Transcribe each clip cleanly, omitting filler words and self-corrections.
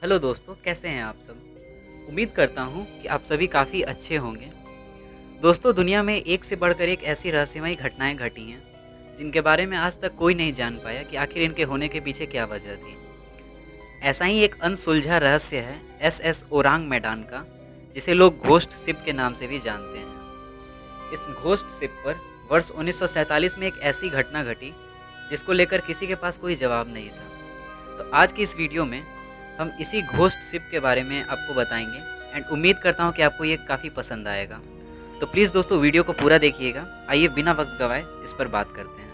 Hello दोस्तों, कैसे हैं आप सब? उम्मीद करता हूँ कि आप सभी काफ़ी अच्छे होंगे। दोस्तों, दुनिया में एक से बढ़कर एक ऐसी रहस्यमयी घटनाएँ घटी हैं, जिनके बारे में आज तक कोई नहीं जान पाया कि आखिर इनके होने के पीछे क्या वजह थी। ऐसा ही एक अनसुलझा रहस्य है एसएस ओरांग मैडान का, जिसे लोग घोस्ट शिप के नाम से भी जानते हैं। इस घोस्ट शिप पर वर्ष 1947 में एक ऐसी घटना घटी, जिसको लेकर किसी के पास कोई जवाब नहीं था। तो आज की इस वीडियो में हम इसी घोस्ट शिप के बारे में आपको बताएंगे एंड उम्मीद करता हूँ कि आपको ये काफ़ी पसंद आएगा। तो प्लीज़ दोस्तों, वीडियो को पूरा देखिएगा। आइए बिना वक्त गवाए इस पर बात करते हैं।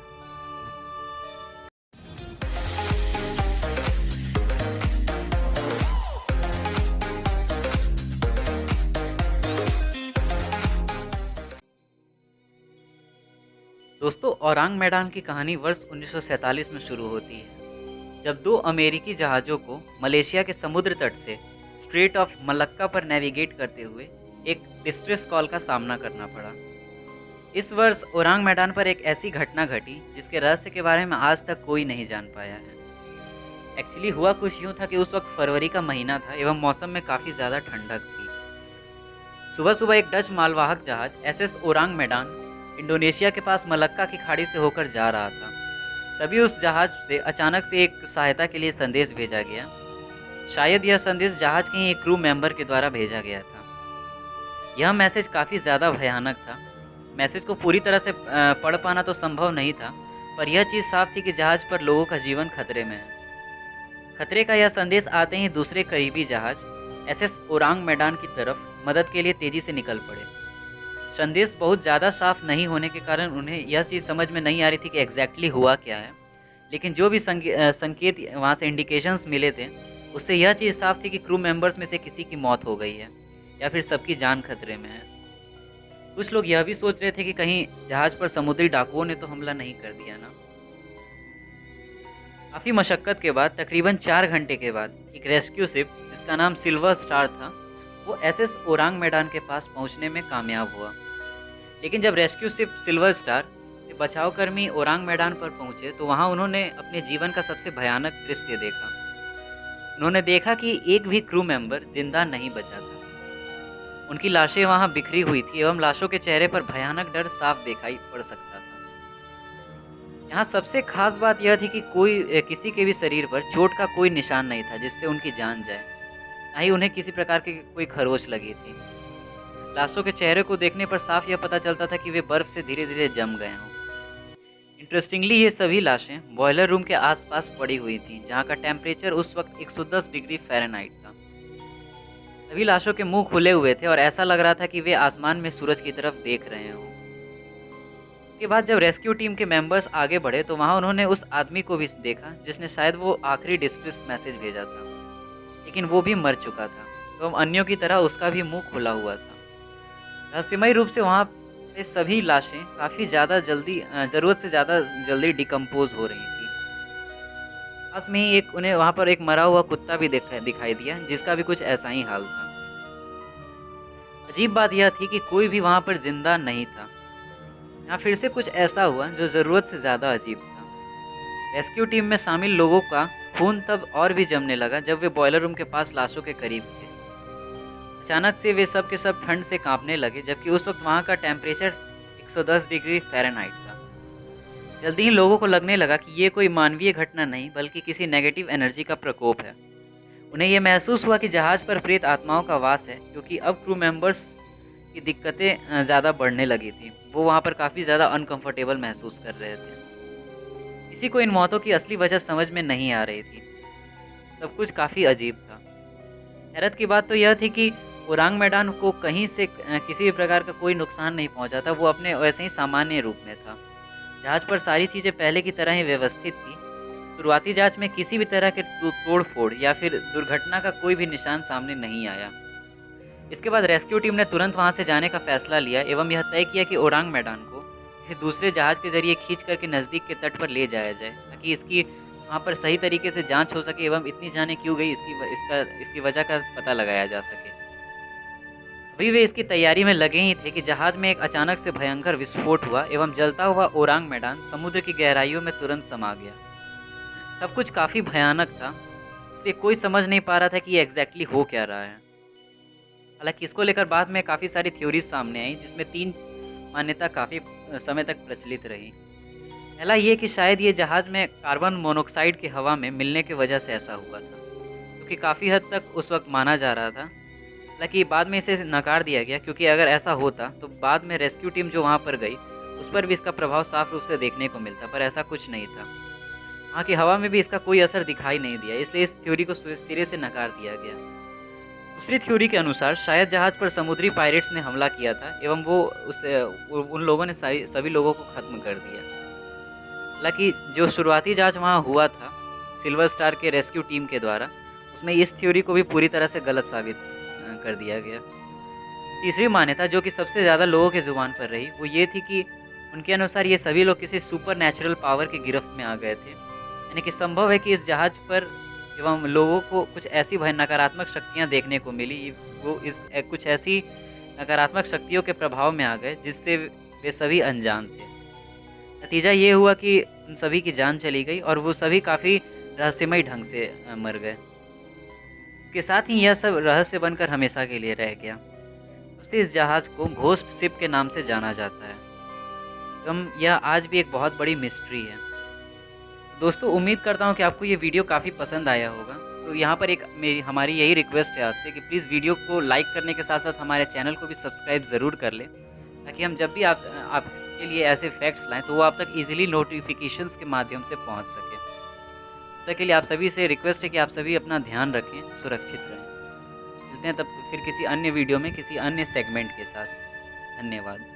दोस्तों, औरांग मैदान की कहानी वर्ष 1947 में शुरू होती है, जब दो अमेरिकी जहाज़ों को मलेशिया के समुद्र तट से स्ट्रेट ऑफ मलक्का पर नेविगेट करते हुए एक डिस्ट्रेस कॉल का सामना करना पड़ा। इस वर्ष ओरांग मैदान पर एक ऐसी घटना घटी जिसके रहस्य के बारे में आज तक कोई नहीं जान पाया है। एक्चुअली हुआ कुछ यूँ था कि उस वक्त फरवरी का महीना था एवं मौसम में काफ़ी ज़्यादा ठंडक थी। सुबह सुबह एक डच मालवाहक जहाज एसएस ओरांग मैदान इंडोनेशिया के पास मलक्का की खाड़ी से होकर जा रहा था। तभी उस जहाज से अचानक से एक सहायता के लिए संदेश भेजा गया। शायद यह संदेश जहाज के ही एक क्रू मेंबर के द्वारा भेजा गया था। यह मैसेज काफ़ी ज़्यादा भयानक था। मैसेज को पूरी तरह से पढ़ पाना तो संभव नहीं था, पर यह चीज़ साफ थी कि जहाज पर लोगों का जीवन खतरे में है। खतरे का यह संदेश आते ही दूसरे करीबी जहाज एसएस ओरांग मैदान की तरफ मदद के लिए तेज़ी से निकल पड़े। संदेश बहुत ज़्यादा साफ नहीं होने के कारण उन्हें यह चीज़ समझ में नहीं आ रही थी कि एग्जैक्टली हुआ क्या है, लेकिन जो भी संकेत वहाँ से इंडिकेशंस मिले थे, उससे यह चीज़ साफ थी कि क्रू मेंबर्स में से किसी की मौत हो गई है या फिर सबकी जान खतरे में है। कुछ लोग यह भी सोच रहे थे कि कहीं जहाज़ पर समुद्री डाकुओं ने तो हमला नहीं कर दिया ना। काफ़ी मशक्क़त के बाद तकरीबन 4 घंटे के बाद एक रेस्क्यू शिप जिसका नाम सिल्वर स्टार था, वो एसएस ओरांग मैदान के पास पहुंचने में कामयाब हुआ। लेकिन जब रेस्क्यू शिप सिल्वर स्टार के बचावकर्मी ओरांग मैदान पर पहुंचे तो वहां उन्होंने अपने जीवन का सबसे भयानक दृश्य देखा। उन्होंने देखा कि एक भी क्रू मेंबर जिंदा नहीं बचा था। उनकी लाशें वहां बिखरी हुई थी एवं लाशों के चेहरे पर भयानक डर साफ दिखाई पड़ सकता था। यहाँ सबसे खास बात यह थी कि किसी के भी शरीर पर चोट का कोई निशान नहीं था जिससे उनकी जान जाए, ना ही उन्हें किसी प्रकार की कोई खरोच लगी थी। लाशों के चेहरे को देखने पर साफ यह पता चलता था कि वे बर्फ से धीरे धीरे जम गए हों। इंटरेस्टिंगली ये सभी लाशें बॉयलर रूम के आसपास पड़ी हुई थीं, जहाँ का टेम्परेचर उस वक्त 110 डिग्री फ़ारेनहाइट था। सभी लाशों के मुंह खुले हुए थे और ऐसा लग रहा था कि वे आसमान में सूरज की तरफ देख रहे हों। के बाद जब रेस्क्यू टीम के मेंबर्स आगे बढ़े तो वहाँ उन्होंने उस आदमी को भी देखा जिसने शायद वो आखिरी डिस्ट्रेस मैसेज भेजा था, लेकिन वो भी मर चुका था। तो अन्यों की तरह उसका भी मुंह खुला हुआ था। रहस्यमयी रूप से वहाँ पे सभी लाशें काफ़ी ज़्यादा जल्दी ज़रूरत से ज़्यादा जल्दी डिकम्पोज हो रही थी। पास में ही एक उन्हें वहाँ पर एक मरा हुआ कुत्ता भी दिखाई दिया जिसका भी कुछ ऐसा ही हाल था। अजीब बात यह थी कि कोई भी वहाँ पर जिंदा नहीं था। यहाँ फिर से कुछ ऐसा हुआ जो ज़रूरत से ज़्यादा अजीब था। रेस्क्यू टीम में शामिल लोगों का खून तब और भी जमने लगा जब वे बॉयलर रूम के पास लाशों के करीब थे। अचानक से वे सब के सब ठंड से कांपने लगे, जबकि उस वक्त वहाँ का टेम्परेचर 110 डिग्री फ़ारेनहाइट था। जल्दी ही लोगों को लगने लगा कि ये कोई मानवीय घटना नहीं बल्कि किसी नेगेटिव एनर्जी का प्रकोप है। उन्हें यह महसूस हुआ कि जहाज़ पर प्रेत आत्माओं का वास है, क्योंकि अब क्रू मेंबर्स की दिक्कतें ज़्यादा बढ़ने लगी थी। वो वहाँ पर काफ़ी ज़्यादा अनकंफर्टेबल महसूस कर रहे थे। किसी को इन मौतों की असली वजह समझ में नहीं आ रही थी। सब कुछ काफ़ी अजीब था। हैरत की बात तो यह थी कि ओरांग मैदान को कहीं से किसी भी प्रकार का कोई नुकसान नहीं पहुंचा था। वो अपने वैसे ही सामान्य रूप में था। जहाज़ पर सारी चीज़ें पहले की तरह ही व्यवस्थित थी। शुरुआती जांच में किसी भी तरह के तोड़-फोड़ या फिर दुर्घटना का कोई भी निशान सामने नहीं आया। इसके बाद रेस्क्यू टीम ने तुरंत वहां से जाने का फैसला लिया एवं यह तय किया कि ओरांग मैदान को किसी दूसरे जहाज़ के जरिए खींच करके नज़दीक के तट पर ले जाया जाए, ताकि इसकी वहाँ पर सही तरीके से जांच हो सके एवं इतनी जानें क्यों गई इसकी वजह का पता लगाया जा सके। अभी वे इसकी तैयारी में लगे ही थे कि जहाज़ में एक अचानक से भयंकर विस्फोट हुआ एवं जलता हुआ ओरांग मैदान समुद्र की गहराइयों में तुरंत समा गया। सब कुछ काफ़ी भयानक था। इसलिए कोई समझ नहीं पा रहा था कि ये एग्जैक्टली हो क्या रहा है। हालांकि इसको लेकर बाद में काफ़ी सारी थ्योरीज सामने आई, जिसमें 3 मान्यता काफ़ी समय तक प्रचलित रही। पहला ये कि शायद ये जहाज़ में कार्बन मोनोऑक्साइड की हवा में मिलने की वजह से ऐसा हुआ था, क्योंकि काफ़ी हद तक उस वक्त माना जा रहा था। हालांकि बाद में इसे नकार दिया गया, क्योंकि अगर ऐसा होता तो बाद में रेस्क्यू टीम जो वहाँ पर गई उस पर भी इसका प्रभाव साफ रूप से देखने को मिलता, पर ऐसा कुछ नहीं था। वहाँ की हवा में भी इसका कोई असर दिखाई नहीं दिया, इसलिए इस थ्योरी को सिरे से नकार दिया गया। दूसरी थ्योरी के अनुसार शायद जहाज़ पर समुद्री पायरेट्स ने हमला किया था एवं उन लोगों ने सभी लोगों को खत्म कर दिया। हालांकि जो शुरुआती जांच वहाँ हुआ था सिल्वर स्टार के रेस्क्यू टीम के द्वारा, उसमें इस थ्योरी को भी पूरी तरह से गलत साबित कर दिया गया। तीसरी मान्यता जो कि सबसे ज़्यादा लोगों की ज़ुबान पर रही वो ये थी कि उनके अनुसार ये सभी लोग किसी सुपर नेचुरल पावर की गिरफ्त में आ गए थे, यानी कि संभव है कि इस जहाज़ पर एवं लोगों को कुछ ऐसी भय नकारात्मक शक्तियाँ देखने को मिली, वो कुछ ऐसी नकारात्मक शक्तियों के प्रभाव में आ गए जिससे वे सभी अनजान थे। नतीजा ये हुआ कि उन सभी की जान चली गई और वो सभी काफ़ी रहस्यमय ढंग से मर गए। इसके साथ ही यह सब रहस्य बनकर हमेशा के लिए रह गया। तब से इस जहाज़ को घोस्ट शिप के नाम से जाना जाता है एवं यह आज भी एक बहुत बड़ी मिस्ट्री है। दोस्तों, उम्मीद करता हूँ कि आपको ये वीडियो काफ़ी पसंद आया होगा। तो यहाँ पर हमारी यही रिक्वेस्ट है आपसे कि प्लीज़ वीडियो को लाइक करने के साथ साथ हमारे चैनल को भी सब्सक्राइब ज़रूर कर लें, ताकि हम जब भी आपके लिए ऐसे फैक्ट्स लाएं तो वो आप तक ईजिली नोटिफिकेशंस के माध्यम से पहुँच सके। तब तक के लिए आप सभी से रिक्वेस्ट है कि आप सभी अपना ध्यान रखें, सुरक्षित रहें। मिलते हैं तब फिर किसी अन्य वीडियो में किसी अन्य सेगमेंट के साथ। धन्यवाद।